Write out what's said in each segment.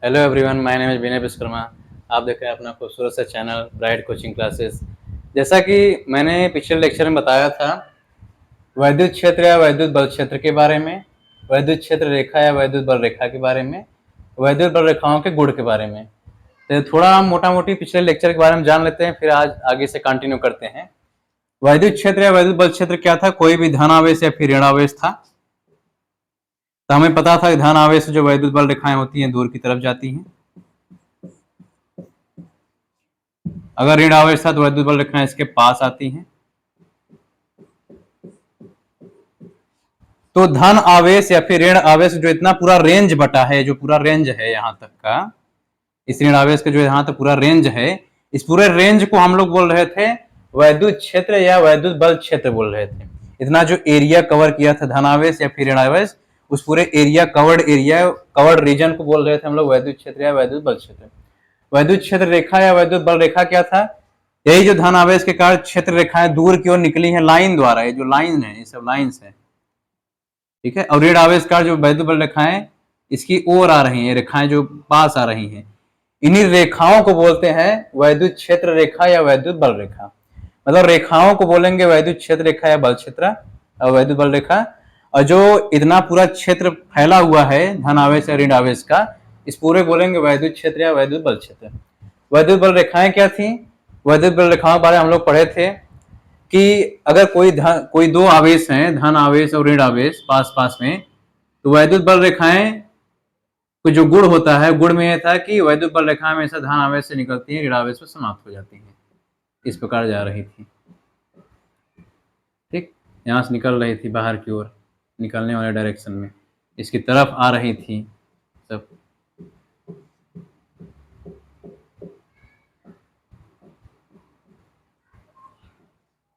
Hello everyone, my name is Vinay Vishwakarma. आप देख रहे हैं अपना खूबसूरत सा चैनल ब्राइट कोचिंग क्लासेस। जैसा कि मैंने पिछले लेक्चर में बताया था, वैद्युत क्षेत्र या वैद्युत बल क्षेत्र के बारे में, वैद्युत क्षेत्र रेखा या वैद्युत बल रेखा के बारे में, वैद्युत बल रेखाओं के गुण के बारे में। तो थोड़ा हम मोटा मोटी पिछले लेक्चर के बारे में जान लेते हैं, फिर आज आगे से कंटिन्यू करते हैं। वैद्युत क्षेत्र या वैद्युत बल क्षेत्र क्या था? कोई भी धनावेश या फिर ऋणावेश था। तो हमें पता था कि धनावेश से जो वैद्युत बल रेखाएं होती हैं दूर की तरफ जाती हैं। अगर ऋण आवेश था तो वैद्युत बल रेखाएं इसके पास आती हैं। तो धन आवेश या फिर ऋण आवेश जो इतना पूरा रेंज बटा है, जो पूरा रेंज है यहां तक का, इस ऋण आवेश का जो यहां तक पूरा रेंज है, इस पूरे रेंज को हम लोग बोल रहे थे वैद्युत क्षेत्र या वैद्युत बल क्षेत्र बोल रहे थे। इतना जो एरिया कवर किया था धनावेश या फिर ऋण आवेश, उस पूरे एरिया कवर्ड रीजन को बोल रहे थे हम लोग वैद्युत क्षेत्र या वैद्युत बल क्षेत्र। वैद्युत क्षेत्र रेखा या वैद्युत बल रेखा क्या था? यही जो धन आवेश के कारण क्षेत्र रेखाएं दूर की ओर निकली हैं लाइन द्वारा, ये जो लाइन है ये सब लाइन्स है, ठीक है। और ऋण आवेश का जो वैद्युत बल रेखाएं इसकी ओर आ रही हैं, रेखाएं जो पास आ रही हैं, इन्हीं रेखाओं को बोलते हैं वैद्युत क्षेत्र रेखा या वैद्युत बल रेखा। मतलब रेखाओं को बोलेंगे वैद्युत क्षेत्र रेखा या बल क्षेत्र और वैद्युत बल रेखा। और जो इतना पूरा क्षेत्र फैला हुआ है धन आवेश या ऋण आवेश का, इस पूरे बोलेंगे वैद्युत क्षेत्र या वैद्युत बल क्षेत्र। वैद्युत बल रेखाएं क्या थी? वैद्युत बल रेखाओं के बारे में हम लोग पढ़े थे कि अगर कोई दो आवेश हैं, धन आवेश और ऋण आवेश पास पास में, तो वैद्युत बल रेखाएं को जो गुण होता है, गुण में यह था कि वैद्युत बल रेखाएं हमेशा धन आवेश से निकलती हैं, ऋण आवेश में समाप्त हो जाती हैं। इस प्रकार जा रही थी, ठीक। यहां से निकल रही थी बाहर की ओर, निकलने वाले डायरेक्शन में, इसकी तरफ आ रही थी सब।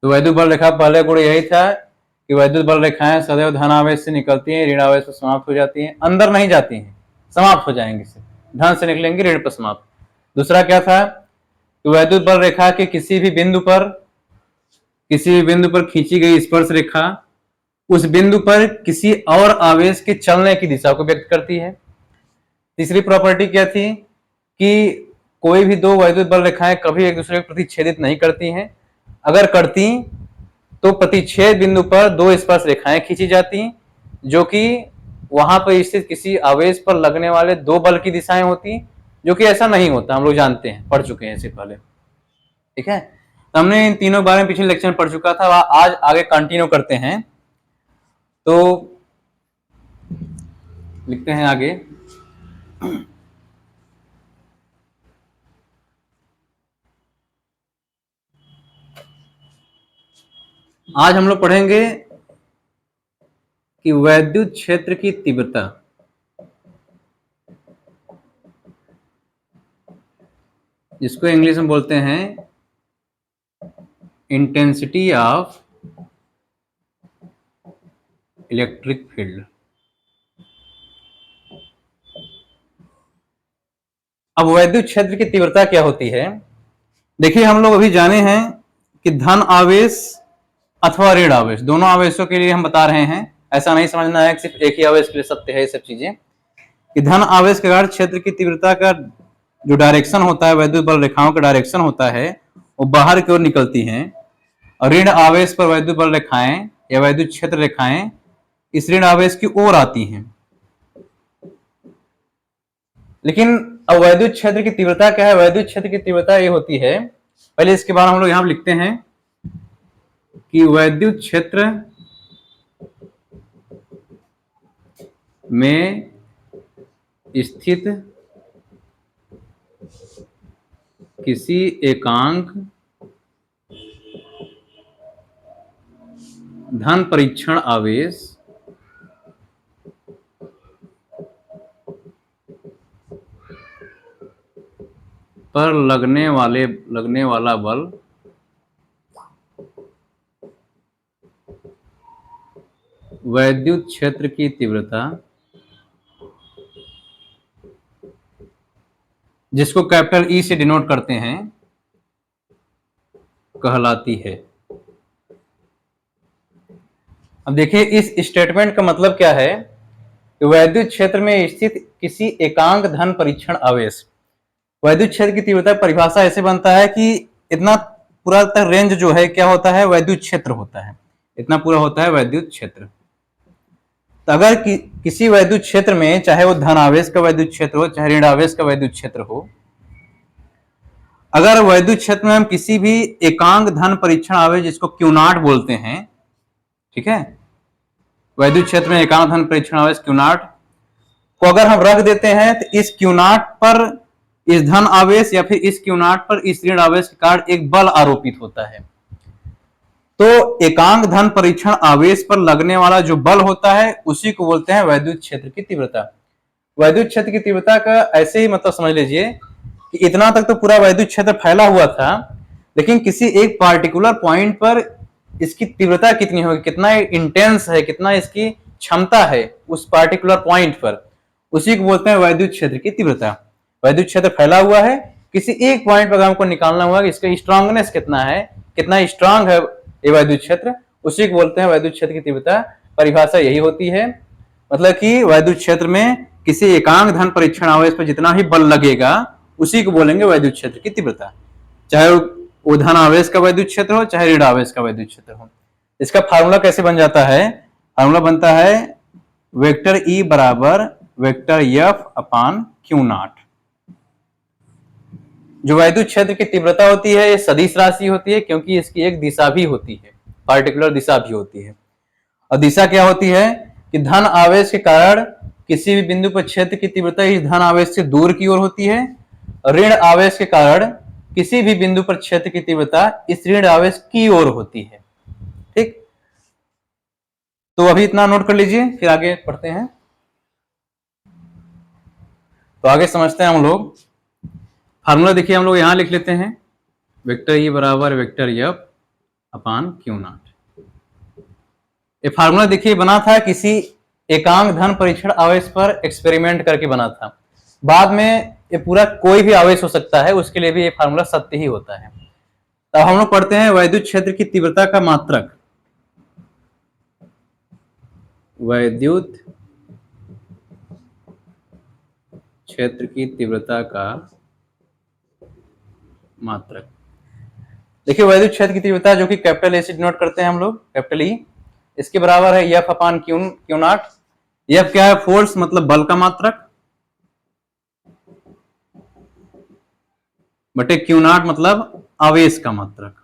तो वैद्युत बल रेखा पहले गुण यही था कि वैद्युत बल रेखाएं सदैव धन आवेश से निकलती हैं, ऋण आवेश पर समाप्त हो जाती हैं, अंदर नहीं जाती हैं, समाप्त हो जाएंगी, धन से निकलेंगी ऋण पर समाप्त। दूसरा क्या था कि वैद्युत बल रेखा के किसी भी बिंदु पर खींची गई स्पर्श रेखा उस बिंदु पर किसी और आवेश के चलने की दिशा को व्यक्त करती है। तीसरी प्रॉपर्टी क्या थी कि कोई भी दो वैद्युत बल रेखाएं कभी एक दूसरे को प्रतिच्छेदित नहीं करती हैं। अगर करती तो प्रतिच्छेद बिंदु पर दो स्पर्श रेखाएं खींची जाती, जो कि वहां पर स्थित किसी आवेश पर लगने वाले दो बल की दिशाएं होती, जो कि ऐसा नहीं होता, हम लोग जानते हैं, पढ़ चुके हैं इससे पहले, ठीक है। तो हमने इन तीनों बारे में पिछले लेक्चर में पढ़ चुका था, आज आगे कंटिन्यू करते हैं। तो लिखते हैं आगे। आज हम लोग पढ़ेंगे कि वैद्युत क्षेत्र की तीव्रता, जिसको इंग्लिश में बोलते हैं इंटेंसिटी ऑफ इलेक्ट्रिक फील्ड। अब वैद्युत क्षेत्र की तीव्रता क्या होती है? देखिए, हम लोग अभी जाने हैं कि धन आवेश अथवा ऋण आवेश, दोनों आवेशों के लिए हम बता रहे हैं। ऐसा नहीं समझना है कि सिर्फ एक ही आवेश के लिए सत्य है ये सब चीजें। कि धन आवेश के कारण क्षेत्र की तीव्रता का जो डायरेक्शन होता है, वैद्युत बल रेखाओं का डायरेक्शन होता है, वो बाहर की ओर निकलती हैं। और ऋण आवेश पर वैद्युत बल रेखाएं या वैद्युत क्षेत्र रेखाएं इस ऋण आवेश की ओर आती हैं। लेकिन अब वैद्युत क्षेत्र की तीव्रता क्या है? वैद्युत क्षेत्र की तीव्रता ये होती है, पहले इसके बारे में हम लोग यहां लिखते हैं कि वैद्युत क्षेत्र में स्थित किसी एकांक धन परीक्षण आवेश पर लगने वाला बल वैद्युत क्षेत्र की तीव्रता, जिसको कैपिटल ई से डिनोट करते हैं, कहलाती है। अब देखिए, इस स्टेटमेंट का मतलब क्या है कि वैद्युत क्षेत्र में स्थित किसी एकांक धन परीक्षण आवेश, वैद्युत क्षेत्र की तीव्रता परिभाषा ऐसे बनता है कि इतना पूरा तक रेंज जो है क्या होता है, वैद्युत क्षेत्र होता है, इतना पूरा होता है वैद्युत क्षेत्र। तो अगर किसी वैद्युत क्षेत्र में, चाहे वो धन आवेश का वैद्युत क्षेत्र हो चाहे ऋण आवेश का वैद्युत क्षेत्र हो, अगर वैद्युत क्षेत्र में हम किसी भी एकांक धन परीक्षण आवेश, जिसको क्यू0 बोलते हैं, ठीक है, वैद्युत क्षेत्र में एकांक धन परीक्षण आवेश Q0 को अगर हम रख देते हैं तो इस Q0 पर इस धन आवेश या फिर इस Q0 पर इस ऋण आवेश के कारण एक बल आरोपित होता है। तो एकांक धन परीक्षण आवेश पर लगने वाला जो बल होता है उसी को बोलते हैं वैद्युत क्षेत्र की तीव्रता। वैद्युत क्षेत्र की तीव्रता का ऐसे ही मतलब समझ लीजिए कि इतना तक तो पूरा वैद्युत क्षेत्र फैला हुआ था, लेकिन किसी एक पार्टिकुलर पॉइंट पर इसकी तीव्रता कितनी होगी, कितना इंटेंस है, कितना इसकी क्षमता है उस पार्टिकुलर पॉइंट पर, उसी को बोलते हैं वैद्युत क्षेत्र की तीव्रता। वैद्युत क्षेत्र फैला हुआ है, किसी एक पॉइंट पर हमको निकालना हुआ कि इसका स्ट्रांगनेस कितना है, कितना स्ट्रांग है ये वैद्युत क्षेत्र, उसी को बोलते हैं वैद्युत क्षेत्र की तीव्रता। परिभाषा यही होती है, मतलब कि वैद्युत क्षेत्र में किसी एकांक धन परीक्षण आवेश पर जितना ही बल लगेगा उसी को बोलेंगे वैद्युत क्षेत्र की तीव्रता, चाहे वो धन आवेश का वैद्युत क्षेत्र हो चाहे ऋण आवेश का वैद्युत क्षेत्र हो। इसका फार्मूला कैसे बन जाता है, फार्मूला बनता है वेक्टर E बराबर वेक्टर F अपान Q0। जो वैद्युत क्षेत्र की तीव्रता होती है ये सदिश राशि होती है, क्योंकि इसकी एक दिशा भी होती है, पार्टिकुलर दिशा भी होती है। और दिशा क्या होती है कि धन आवेश के कारण किसी भी बिंदु पर क्षेत्र की तीव्रता इस धन आवेश से दूर की ओर होती है, ऋण आवेश के कारण किसी भी बिंदु पर क्षेत्र की तीव्रता इस ऋण आवेश की ओर होती है। ठीक, तो अभी इतना नोट कर लीजिए, फिर आगे पढ़ते हैं। तो आगे समझते हैं हम लोग। फार्मूला देखिए हम लोग यहां लिख लेते हैं, वेक्टर E बराबर वेक्टर F अपान Q0। ये फार्मूला देखिए बना था किसी एकांक धन परीक्षण आवेश पर एक्सपेरिमेंट करके बना था। बाद में ये पूरा कोई भी आवेश हो सकता है, उसके लिए भी ये फार्मूला सत्य ही होता है। अब हम लोग पढ़ते हैं वैद्युत क्षेत्र की तीव्रता का मात्रक। वैद्युत क्षेत्र की तीव्रता का मात्रक। देखिए वैद्युत क्षेत्र की तीव्रता जो कि कैपिटल ए से डिनोट करते हैं हम लोग, कैपिटल E, इसके बराबर है F अपान Q0। F क्या है, फोर्स मतलब बल का मात्रक, बटे Q0 मतलब आवेश का मात्रक।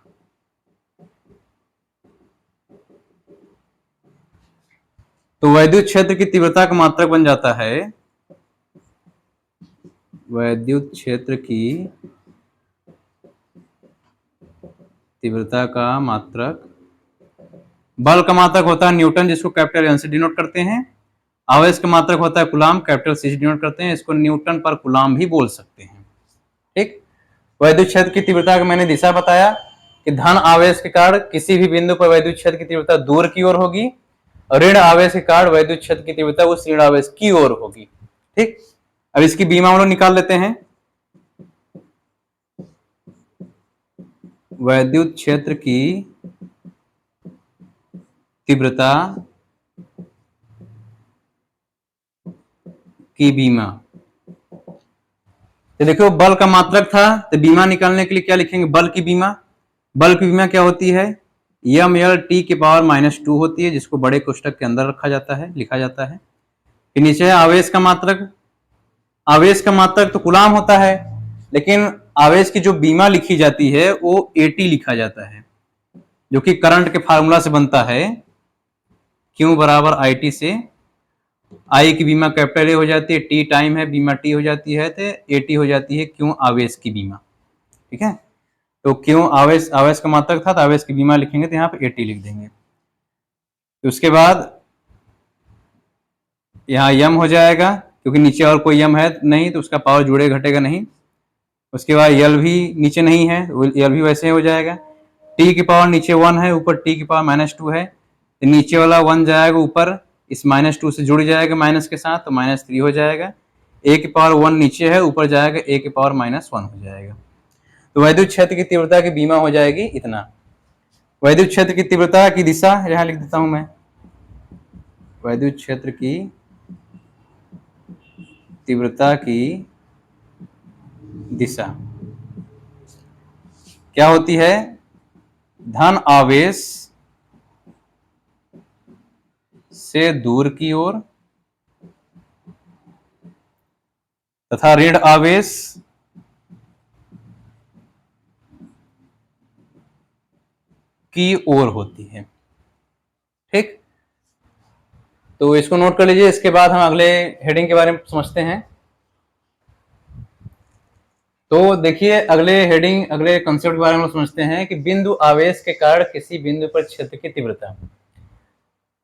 तो वैद्युत क्षेत्र की तीव्रता का मात्रक बन जाता है, वैद्युत क्षेत्र की तीव्रता का मात्रक, बल का मात्रक होता है न्यूटन, जिसको कैपिटल N से डिनोट करते हैं। आवेश का मात्रक होता है कूलाम, कैपिटल C से डिनोट करते हैं, इसको न्यूटन पर कूलाम भी बोल सकते हैं। ठीक, वैद्युत क्षेत्र की तीव्रता का मैंने दिशा बताया कि धन आवेश के कारण किसी भी बिंदु पर वैद्युत क्षेत्र की तीव्रता दूर की ओर होगी, और ऋण आवेश के कारण वैद्युत क्षेत्र की तीव्रता उस ऋण आवेश की ओर होगी। ठीक, अब इसकी बीमा हम लोग निकाल लेते हैं। वैद्युत क्षेत्र की तीव्रता की बीमा, तो देखो बल का मात्रक था, तो बीमा निकालने के लिए क्या लिखेंगे, बल की बीमा। बल की बीमा क्या होती है, mL t के पावर -2 होती है, जिसको बड़े कोष्टक के अंदर रखा जाता है, लिखा जाता है। फिर नीचे है आवेश का मात्रक। आवेश का मात्रक तो कूलाम होता है, लेकिन आवेश की जो बीमा लिखी जाती है वो AT लिखा जाता है, जो कि करंट के फार्मूला से बनता है, Q बराबर IT से। I की बीमा कैपिटल A हो जाती है, T टाइम है, बीमा T हो जाती है, तो AT हो जाती है Q आवेश की बीमा। ठीक है, तो Q आवेश का मात्रक था, तो आवेश की बीमा लिखेंगे तो यहाँ पे AT लिख देंगे। तो उसके बाद यहाँ m हो जाएगा, क्योंकि नीचे और कोई m है नहीं, तो उसका पावर जुड़े घटेगा नहीं। उसके बाद L भी नीचे नहीं है, L भी वैसे हो जाएगा। T की पावर नीचे 1 है, ऊपर T की पावर -2 है, तो नीचे वाला 1 जाएगा ऊपर, इस -2 से जुड़ जाएगा माइनस के साथ, तो -3 हो जाएगा। A की पावर 1 नीचे है, ऊपर जाएगा A की पावर -1 हो जाएगा। तो वैद्युत क्षेत्र की तीव्रता की बीमा हो जाएगी इतना। वैद्युत क्षेत्र की तीव्रता की दिशा यहाँ लिख देता हूं मैं, वैद्युत क्षेत्र की तीव्रता की दिशा क्या होती है? धन आवेश से दूर की ओर तथा ऋण आवेश की ओर होती है। ठीक, तो इसको नोट कर लीजिए। इसके बाद हम अगले हेडिंग के बारे में समझते हैं। तो देखिए, अगले हेडिंग, अगले कंसेप्ट के बारे में समझते हैं कि बिंदु आवेश के कारण किसी बिंदु पर क्षेत्र की तीव्रता।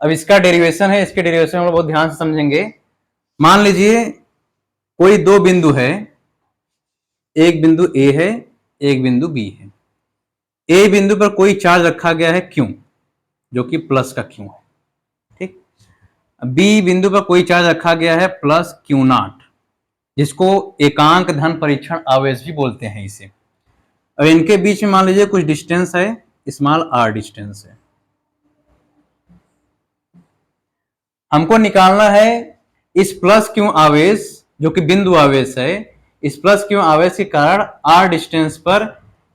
अब इसका डेरिवेशन है, इसके डेरिवेशन हम लोग बहुत ध्यान से समझेंगे। मान लीजिए कोई दो बिंदु है, एक बिंदु ए है, एक बिंदु बी है। ए बिंदु पर कोई चार्ज रखा गया है Q, जो कि प्लस का Q है। ठीक, बी बिंदु पर कोई चार्ज रखा गया है प्लस Q0, जिसको एकांक धन परीक्षण आवेश भी बोलते हैं इसे। अब इनके बीच में मान लीजिए कुछ डिस्टेंस है, स्मॉल r डिस्टेंस है। हमको निकालना है इस प्लस Q आवेश, जो कि बिंदु आवेश है, इस प्लस Q आवेश के कारण r डिस्टेंस पर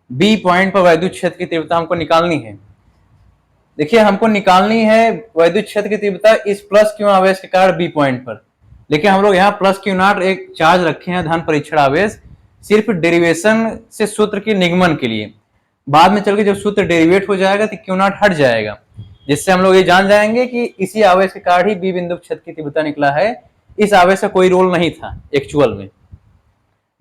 B पॉइंट पर वैद्युत क्षेत्र की तीव्रता हमको निकालनी है। देखिए, हमको निकालनी है वैद्युत क्षेत्र की तीव्रता इस प्लस Q आवेश के कारण B पॉइंट पर, लेकिन हम लोग यहाँ प्लस Q0 एक चार्ज रखे हैं, धन परीक्षण आवेश, सिर्फ डेरिवेशन से सूत्र के निगमन के लिए। बाद में चल के जब सूत्र डेरिवेट हो जाएगा तो Q0 हट जाएगा, जिससे हम लोग ये जान जाएंगे कि इसी आवेश के कारण ही बी बिंदु क्षेत्र की तीव्रता निकला है। इस आवेश का कोई रोल नहीं था एक्चुअल में,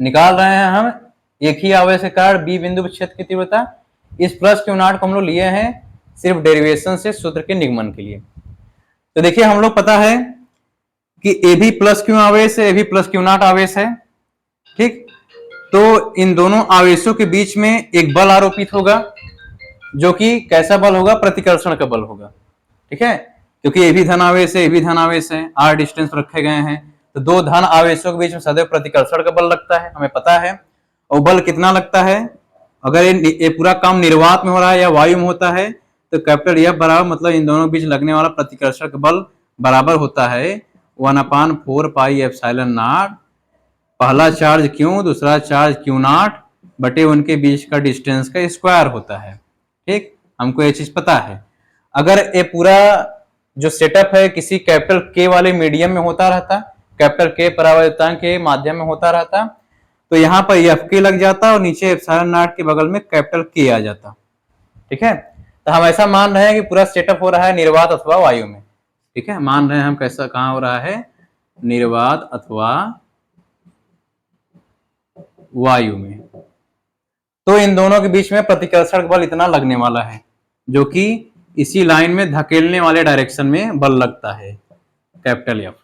निकाल रहे हैं हम एक ही आवेश के कारण बी बिंदु क्षेत्र की तीव्रता। इस प्लस Q0 को हम लोग लिए हैं सिर्फ डेरिवेशन से सूत्र के निगमन के लिए। तो देखिए, हम लोग पता है कि ए भी प्लस Q आवेश है, ए भी प्लस Q0 आवेश है। ठीक, तो इन दोनों आवेशों के बीच में एक बल आरोपित होगा, जो कि कैसा बल होगा? प्रतिकर्षण का बल होगा। ठीक है, क्योंकि ये भी धन आवेश है, ये भी धन आवेश है, r डिस्टेंस रखे गए हैं, तो दो धन आवेशों के बीच में सदैव प्रतिकर्षण का बल लगता है, हमें पता है। और बल कितना लगता है? अगर ये पूरा काम निर्वात में हो रहा है या वायु में होता है तो कैपिटल F बराबर, मतलब इन दोनों के बीच लगने वाला प्रतिकर्षण का बल बराबर होता है 1/4 पाई एप्सिलॉन नॉट, पहला चार्ज Q, दूसरा चार्ज Q0 बटे उनके बीच का डिस्टेंस का स्क्वायर होता है। ठीक, हमको ये चीज पता है। अगर ये पूरा जो सेटअप है किसी कैपिटल K वाले मीडियम में होता रहता, कैपिटल K परावर्तनांक के माध्यम में होता रहता, तो यहाँ पर Fk लग जाता और नीचे एप्सिलॉन नॉट के बगल में कैपिटल K आ जाता। ठीक है, तो हम ऐसा मान रहे हैं कि पूरा सेटअप हो रहा है निर्वात अथवा वायु में। ठीक है, मान रहे हैं हम कैसा, कहाँ हो रहा है? निर्वात अथवा वायु में। तो इन दोनों के बीच में प्रतिकर्षण बल इतना लगने वाला है, जो कि इसी लाइन में धकेलने वाले डायरेक्शन में बल लगता है, कैपिटल F।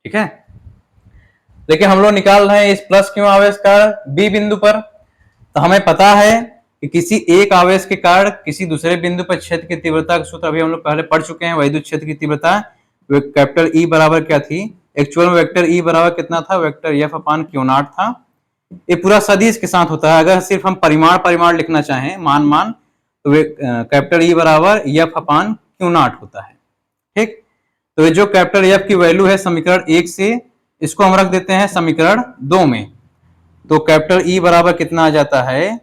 ठीक है, देखिए हम लोग निकाल रहे हैं इस प्लस Q आवेश का B बिंदु पर। तो हमें पता है कि किसी एक आवेश के कारण किसी दूसरे बिंदु पर क्षेत्र की तीव्रता का सूत्र अभी हम लोग पहले पढ़ चुके हैं। वैद्युत क्षेत्र की तीव्रता कैपिटल E बराबर क्या थी? एक्चुअल में वेक्टर E बराबर कितना था? वेक्टर F/Q0 था। ये पूरा सदिश के साथ होता है। अगर सिर्फ हम परिमाण लिखना चाहें, मान तो कैपिटल E बराबर F/Q0 होता है। ठीक, तो ये जो कैपिटल F की वैल्यू है समीकरण 1 से, इसको हम रख देते हैं समीकरण 2 में। तो कैपिटल E बराबर कितना आ जाता है?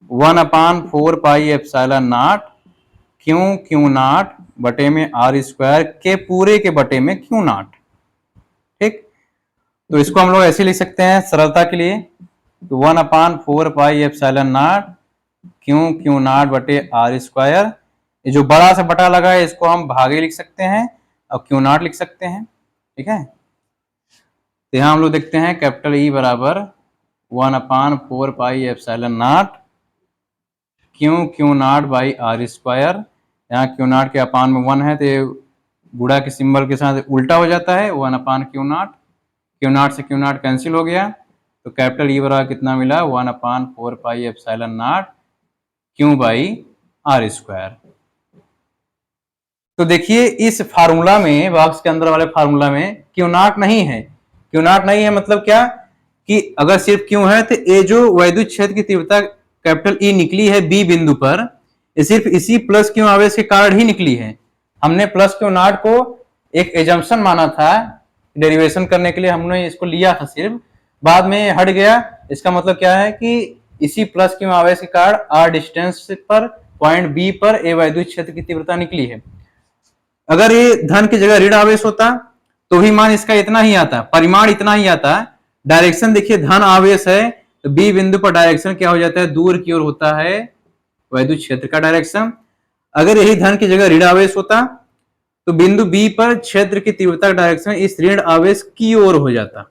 1/4 पाई एप्सिलॉन नॉट Q0 बटे में r² के पूरे के बटे में Q0। ठीक, तो इसको हम लोग ऐसे लिख सकते हैं सरलता के लिए, तो 1/4 पाई एप्सिलॉन नॉट Q0 बटे r²। ये जो बड़ा सा बटा लगा है इसको हम भागे लिख सकते हैं और Q0 लिख सकते हैं। ठीक है, तो यहाँ हम लोग देखते हैं कैपिटल E बराबर 1/4 pi epsilon not Q0 by r²। यहाँ Q0 के अपान में 1 है तो ये गुणा के सिंबल के साथ उल्टा हो जाता है, 1/Q0। Q0 से Q0 कैंसिल हो गया, तो कैपिटल E बराबर कितना मिला? 1/4 pi epsilon not Q by r²। तो देखिए इस फार्मूला में, बॉक्स के अंदर वाले फार्मूला में Q0 नहीं है। Q0 नहीं है मतलब क्या? कि अगर सिर्फ Q है तो ये जो वैद्युत क्षेत्र की तीव्रता कैपिटल E निकली है B बिंदु पर, ये सिर्फ इसी प्लस Q आवेश के कारण ही निकली है। हमने प्लस Q0 को एक एजम्पशन माना था डेरिवेशन करने के लिए हमने इसको लिया था, सिर्फ बाद में हट गया। इसका मतलब क्या है कि इसी प्लस क्यू आवेश के कारण r डिस्टेंस पर पॉइंट बी पर ए वैद्युत क्षेत्र की तीव्रता निकली है। अगर ये धन की जगह ऋण आवेश होता तो भी मान इसका इतना ही आता, परिमाण इतना ही आता। डायरेक्शन देखिए धन आवेश है तो बी बिंदु पर डायरेक्शन क्या हो जाता है, दूर की ओर होता है वैद्युत क्षेत्र का डायरेक्शन। अगर यही धन की जगह ऋण आवेश होता तो बिंदु बी पर क्षेत्र की तीव्रता का डायरेक्शन इस ऋण आवेश की ओर हो जाता,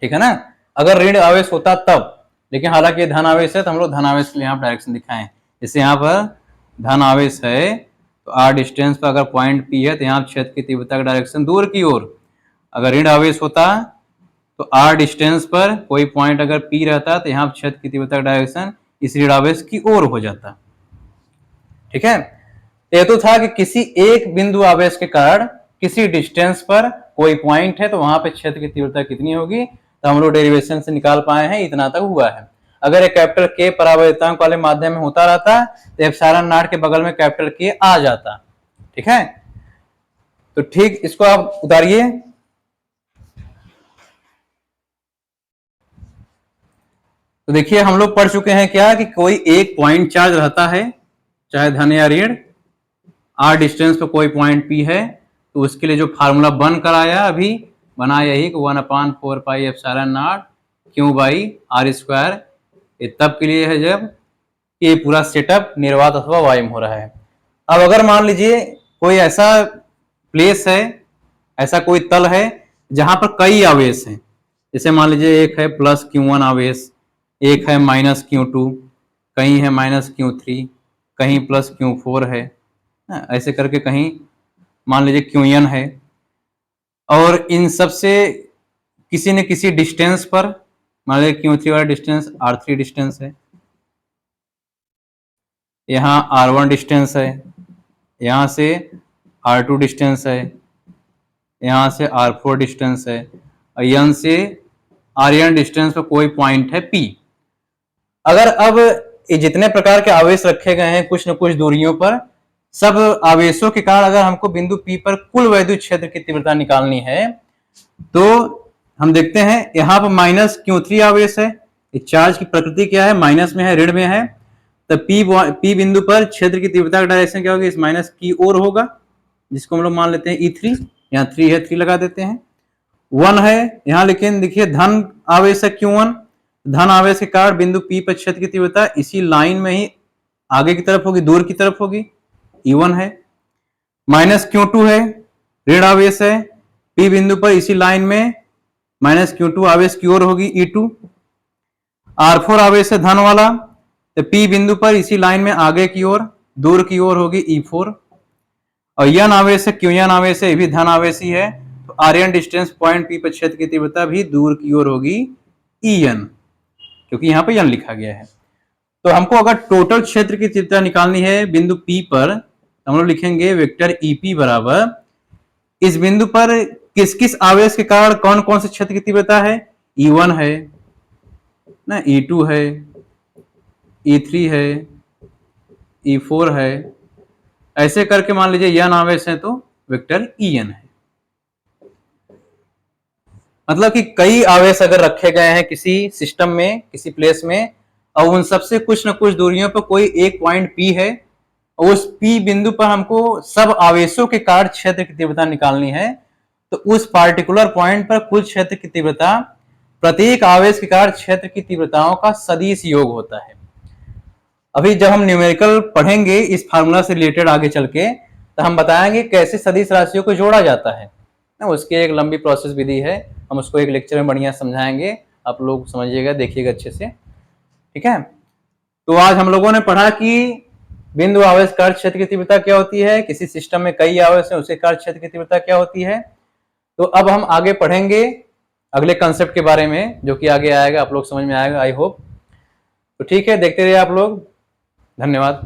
ठीक है ना, अगर ऋण आवेश होता तब। लेकिन हालांकि धन आवेश है तो हम लोग धन आवेश के लिए यहाँ डायरेक्शन दिखाएं। जैसे यहाँ पर धन आवेश है तो r डिस्टेंस पर अगर पॉइंट P है तो यहाँ क्षेत्र की तीव्रता का डायरेक्शन दूर की ओर। अगर ऋण आवेश होता तो r डिस्टेंस पर कोई पॉइंट अगर P रहता तो यहाँ क्षेत्र की तीव्रता का डायरेक्शन इस ऋण आवेश की ओर हो जाता, ठीक है। ये तो था कि किसी एक बिंदु आवेश के कारण किसी डिस्टेंस पर कोई पॉइंट है तो वहां पे क्षेत्र की तीव्रता कितनी होगी, तो हम लोग डेरिवेशन से निकाल पाए हैं, इतना तक हुआ है। अगर एक कैपिटल के परावर्तितांक वाले माध्यम में होता रहता तो एप्सिलॉन नॉट के बगल में कैपिटल के आ जाता, ठीक है। तो ठीक इसको आप उतारिए। तो देखिए हम लोग पढ़ चुके हैं क्या कि कोई एक पॉइंट चार्ज रहता है, चाहे धन या ऋण, r डिस्टेंस पर कोई पॉइंट P है, तो उसके लिए जो फार्मूला बन कर आया अभी बना यही 1/4 pi epsilon not Q by r square. ये तब के लिए है जब ये पूरा सेटअप निर्वात अथवा वायुम हो रहा है। अब अगर मान लीजिए कोई ऐसा प्लेस है, ऐसा कोई तल है जहां पर कई आवेश हैं, जैसे मान लीजिए एक है प्लस Q1 आवेश, एक है माइनस Q2, कहीं है माइनस Q3, कहीं प्लस Q4 है, ऐसे करके कहीं मान लीजिए Qn है, और इन सब से किसी न किसी डिस्टेंस पर, मान लीजिए Q3 वाला डिस्टेंस R3 डिस्टेंस है, यहाँ R1 डिस्टेंस है, यहाँ से R2 डिस्टेंस है, यहाँ से R4 डिस्टेंस है, और यहाँ से Rn डिस्टेंस पर कोई पॉइंट है P। अगर अब ये जितने प्रकार के आवेश रखे गए हैं कुछ न कुछ दूरियों पर, सब आवेशों के कारण अगर हमको बिंदु P पर कुल वैद्युत क्षेत्र की तीव्रता निकालनी है तो हम देखते हैं यहाँ पर माइनस Q3 आवेश है, चार्ज की प्रकृति क्या है, माइनस में है, ऋण में है, तो P बिंदु पर क्षेत्र की तीव्रता का डायरेक्शन क्या होगी, इस माइनस की ओर होगा, जिसको हम लोग मान लेते हैं E3, यहाँ 3 है 3 लगा देते हैं। 1 है यहाँ, लेकिन देखिए धन आवेश है Q1, धन आवेश के कारण बिंदु P पर क्षेत्र की तीव्रता इसी लाइन में ही आगे की तरफ होगी, दूर की तरफ होगी, E1 है। माइनस Q2 है, ऋण आवेश है, P बिंदु पर इसी लाइन में माइनस Q2 आवेश की ओर होगी, E2। R4 आवेश है धन वाला, तो P बिंदु पर इसी लाइन में आगे की ओर, दूर की ओर होगी, E4। और N आवेश है, Qn आवेश है, ये भी धन आवेश ही है, तो Rn डिस्टेंस पॉइंट P पर क्षेत्र की तीव्रता भी दूर की ओर होगी, En, क्योंकि यहाँ पे N लिखा गया है। तो हमको अगर टोटल क्षेत्र की तीव्रता निकालनी है बिंदु P पर, तो हम लोग लिखेंगे वेक्टर EP बराबर इस बिंदु पर किस किस आवेश के कारण कौन कौन से क्षेत्र की तीव्रता है, E1 है ना, E2 है, E3 है, E4 है, ऐसे करके मान लीजिए N आवेश है तो वेक्टर En है। मतलब कि कई आवेश अगर रखे गए हैं किसी सिस्टम में, किसी प्लेस में, और उन सबसे कुछ न कुछ दूरियों पर कोई एक पॉइंट P है, और उस P बिंदु पर हमको सब आवेशों के कारण क्षेत्र की तीव्रता निकालनी है, तो उस पार्टिकुलर पॉइंट पर कुल क्षेत्र की तीव्रता प्रत्येक आवेश के कारण क्षेत्र की तीव्रताओं का सदिश योग होता है। अभी जब हम न्यूमेरिकल पढ़ेंगे इस फार्मूला से रिलेटेड आगे चल के, तो हम बताएंगे कैसे सदिश राशियों को जोड़ा जाता है, उसकी एक लंबी प्रोसेस विधि है, हम उसको एक लेक्चर में बढ़िया समझाएंगे, आप लोग समझिएगा, देखिएगा अच्छे से, ठीक है। तो आज हम लोगों ने पढ़ा कि बिंदु आवेश कार्य क्षेत्र की तीव्रता क्या होती है, किसी सिस्टम में कई आवेश है उसके कार्य क्षेत्र की तीव्रता क्या होती है। तो अब हम आगे पढ़ेंगे अगले कंसेप्ट के बारे में, जो कि आगे आएगा, आप लोग समझ में आएगा आई होप। तो ठीक है, देखते रहिए आप लोग, धन्यवाद।